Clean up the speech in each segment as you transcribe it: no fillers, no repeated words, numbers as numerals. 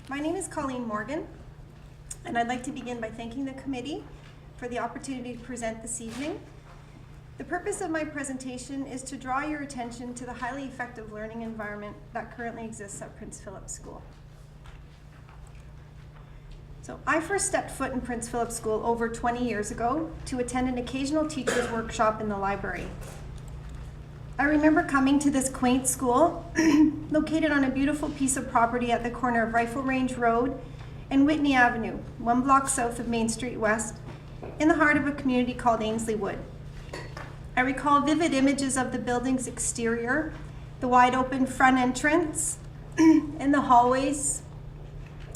My name is Colleen Morgan, and I'd like to begin by thanking the committee for the opportunity to present this evening. The purpose of my presentation is to draw your attention to the highly effective learning environment that currently exists at Prince Philip School. So I first stepped foot in Prince Philip School over 20 years ago to attend an occasional teacher's workshop in the library. I remember coming to this quaint school, located on a beautiful piece of property at the corner of Rifle Range Road and Whitney Avenue, 1 block south of Main Street West, in the heart of a community called Ainsley Wood. I recall vivid images of the building's exterior, the wide open front entrance, and the hallways,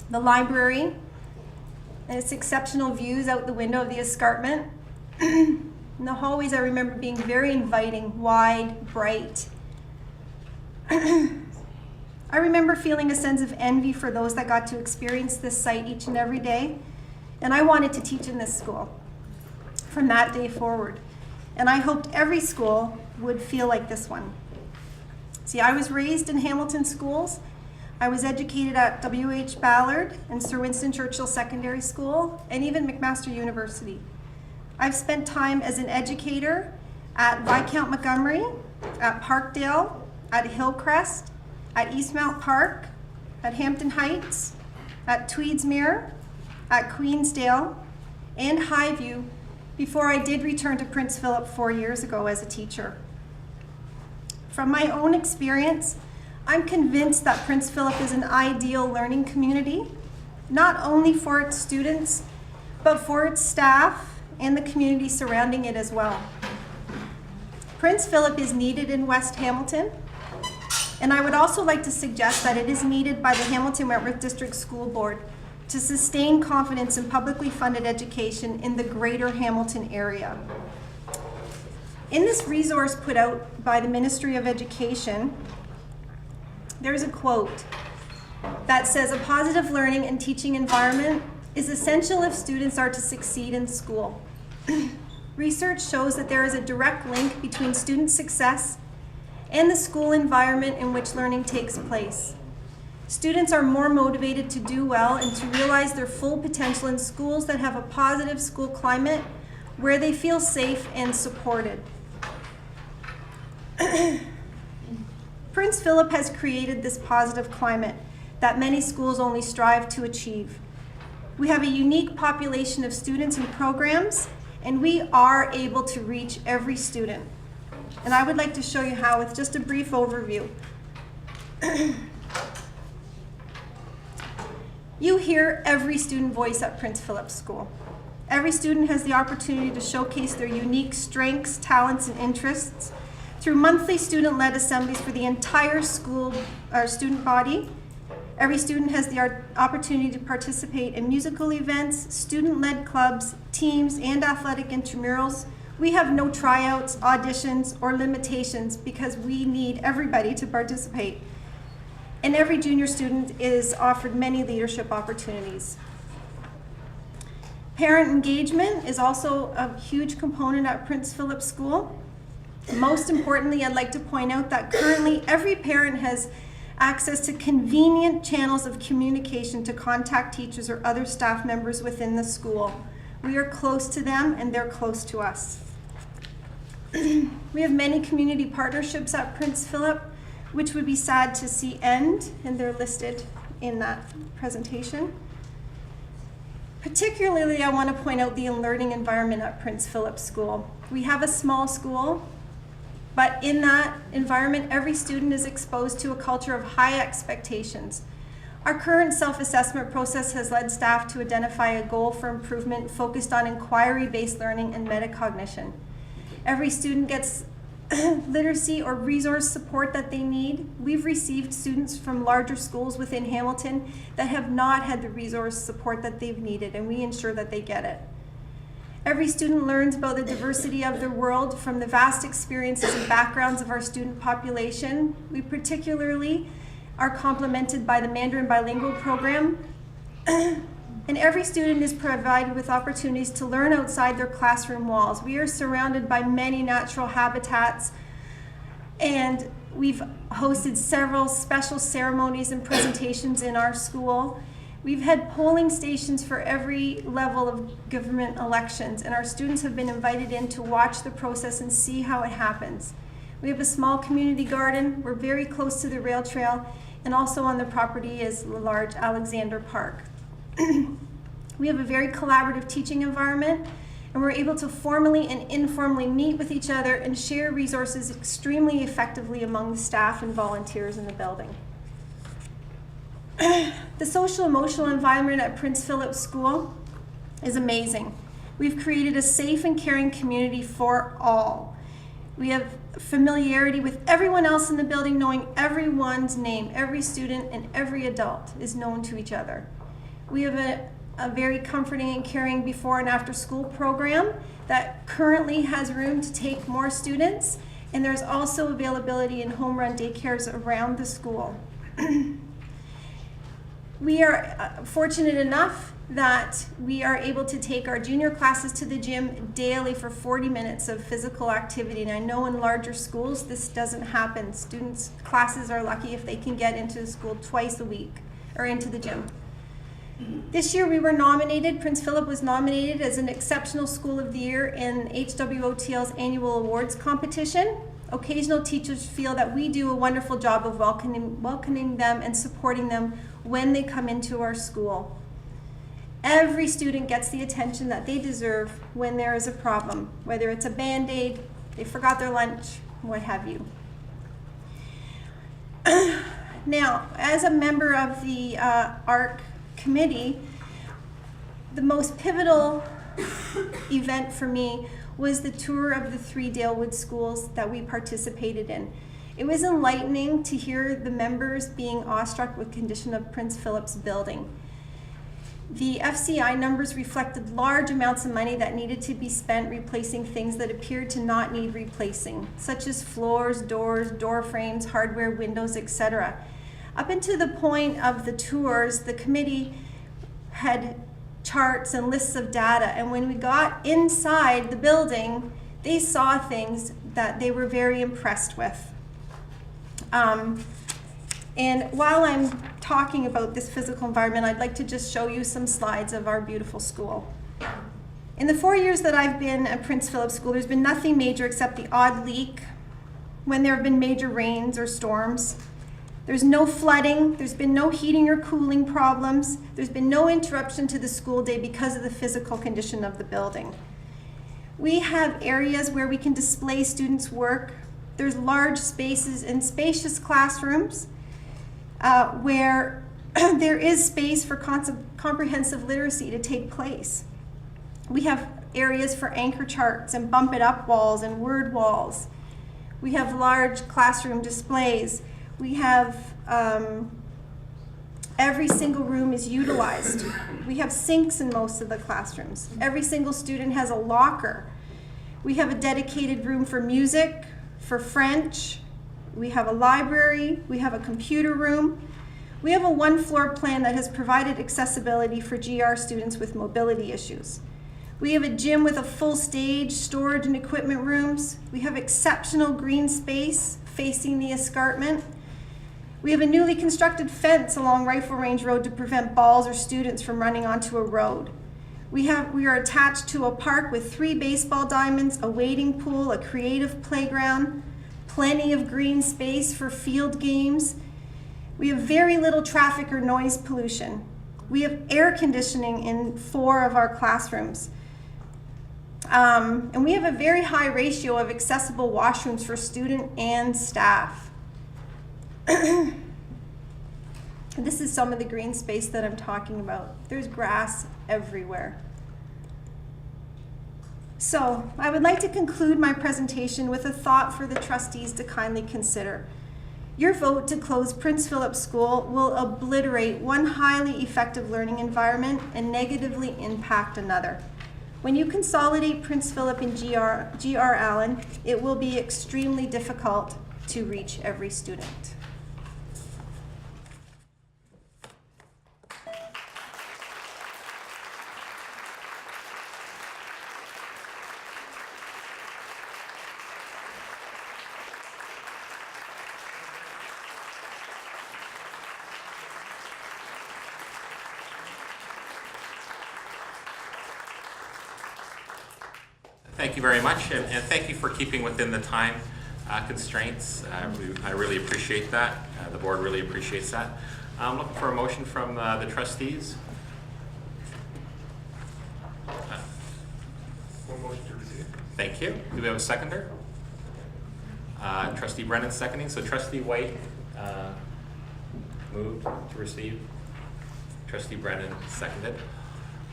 the library, and its exceptional views out the window of the escarpment. In the hallways, I remember being very inviting, wide, bright. I remember feeling a sense of envy for those that got to experience this site each and every day, and I wanted to teach in this school from that day forward. And I hoped every school would feel like this one. See, I was raised in Hamilton schools. I was educated at W.H. Ballard and Sir Winston Churchill Secondary School, and even McMaster University. I've spent time as an educator at Viscount Montgomery, at Parkdale, at Hillcrest, at Eastmount Park, at Hampton Heights, at Tweedsmuir, at Queensdale, and Highview before I did return to Prince Philip 4 years ago as a teacher. From my own experience, I'm convinced that Prince Philip is an ideal learning community, not only for its students, but for its staff and the community surrounding it as well. Prince Philip is needed in West Hamilton, and I would also like to suggest that it is needed by the Hamilton-Wentworth District School Board to sustain confidence in publicly funded education in the greater Hamilton area. In this resource put out by the Ministry of Education, there's a quote that says, "A positive learning and teaching environment is essential if students are to succeed in school." Research shows that there is a direct link between student success and the school environment in which learning takes place. Students are more motivated to do well and to realize their full potential in schools that have a positive school climate where they feel safe and supported. Prince Philip has created this positive climate that many schools only strive to achieve. We have a unique population of students and programs, and we are able to reach every student. And I would like to show you how with just a brief overview. You hear every student voice at Prince Philip School. Every student has the opportunity to showcase their unique strengths, talents, and interests through monthly student-led assemblies for the entire school or student body. Every student has the opportunity to participate in musical events, student-led clubs, teams, and athletic intramurals. We have no tryouts, auditions, or limitations because we need everybody to participate. And every junior student is offered many leadership opportunities. Parent engagement is also a huge component at Prince Philip School. Most importantly, I'd like to point out that currently every parent has access to convenient channels of communication to contact teachers or other staff members within the school. We are close to them and they're close to us. We have many community partnerships at Prince Philip, which would be sad to see end, and they're listed in that presentation. Particularly, I want to point out the learning environment at Prince Philip School. We have a small school, but in that environment, every student is exposed to a culture of high expectations. Our current self-assessment process has led staff to identify a goal for improvement focused on inquiry-based learning and metacognition. Every student gets literacy or resource support that they need. We've received students from larger schools within Hamilton that have not had the resource support that they've needed, and we ensure that they get it. Every student learns about the diversity of their world from the vast experiences and backgrounds of our student population. We particularly are complemented by the Mandarin bilingual program. And every student is provided with opportunities to learn outside their classroom walls. We are surrounded by many natural habitats, and we've hosted several special ceremonies and presentations in our school. We've had polling stations for every level of government elections, and our students have been invited in to watch the process and see how it happens. We have a small community garden. We're very close to the rail trail, and also on the property is the large Alexander Park. We have a very collaborative teaching environment, and we're able to formally and informally meet with each other and share resources extremely effectively among the staff and volunteers in the building. The social emotional environment at Prince Philip School is amazing. We've created a safe and caring community for all. We have familiarity with everyone else in the building, knowing everyone's name. Every student and every adult is known to each other. We have a very comforting and caring before and after school program that currently has room to take more students, and there's also availability in home run daycares around the school. We are fortunate enough that we are able to take our junior classes to the gym daily for 40 minutes of physical activity. And I know in larger schools this doesn't happen. Students' classes are lucky if they can get into school twice a week or into the gym. This year we were nominated, Prince Philip was nominated as an Exceptional School of the Year in HWOTL's annual awards competition. Occasional teachers feel that we do a wonderful job of welcoming them and supporting them when they come into our school. Every student gets the attention that they deserve when there is a problem, whether it's a Band-Aid, they forgot their lunch, what have you. Now, as a member of the ARC committee, the most pivotal event for me was the tour of the 3 Dalewood schools that we participated in. It was enlightening to hear the members being awestruck with the condition of Prince Philip's building. The FCI numbers reflected large amounts of money that needed to be spent replacing things that appeared to not need replacing, such as floors, doors, door frames, hardware, windows, etc. Up until the point of the tours, the committee had charts and lists of data, and when we got inside the building, they saw things that they were very impressed with. And while I'm talking about this physical environment, I'd like to just show you some slides of our beautiful school. In the 4 years that I've been at Prince Philip School, there's been nothing major except the odd leak when there have been major rains or storms. There's no flooding, there's been no heating or cooling problems, there's been no interruption to the school day because of the physical condition of the building. We have areas where we can display students' work. There's large spaces and spacious classrooms where there is space for comprehensive literacy to take place. We have areas for anchor charts and bump it up walls and word walls. We have large classroom displays. We have every single room is utilized. We have sinks in most of the classrooms. Every single student has a locker. We have a dedicated room for music, for French. We have a library. We have a computer room. We have a one-floor plan that has provided accessibility for GR students with mobility issues. We have a gym with a full stage, storage and equipment rooms. We have exceptional green space facing the escarpment. We have a newly constructed fence along Rifle Range Road to prevent balls or students from running onto a road. We are attached to a park with 3 baseball diamonds, a wading pool, a creative playground, plenty of green space for field games. We have very little traffic or noise pollution. We have air conditioning in 4 of our classrooms. And we have a very high ratio of accessible washrooms for student and staff. This is some of the green space that I'm talking about. There's grass everywhere. So I would like to conclude my presentation with a thought for the trustees to kindly consider. Your vote to close Prince Philip School will obliterate one highly effective learning environment and negatively impact another. When you consolidate Prince Philip and GR Allen, it will be extremely difficult to reach every student. Thank you very much, and thank you for keeping within the time constraints. I really appreciate that. The board really appreciates that. I'm looking for a motion from the trustees. One motion to receive. Thank you. Do we have a seconder? Trustee Brennan seconding. So Trustee White moved to receive. Trustee Brennan seconded.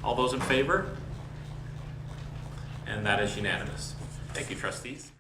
All those in favor? And that is unanimous. Thank you, trustees.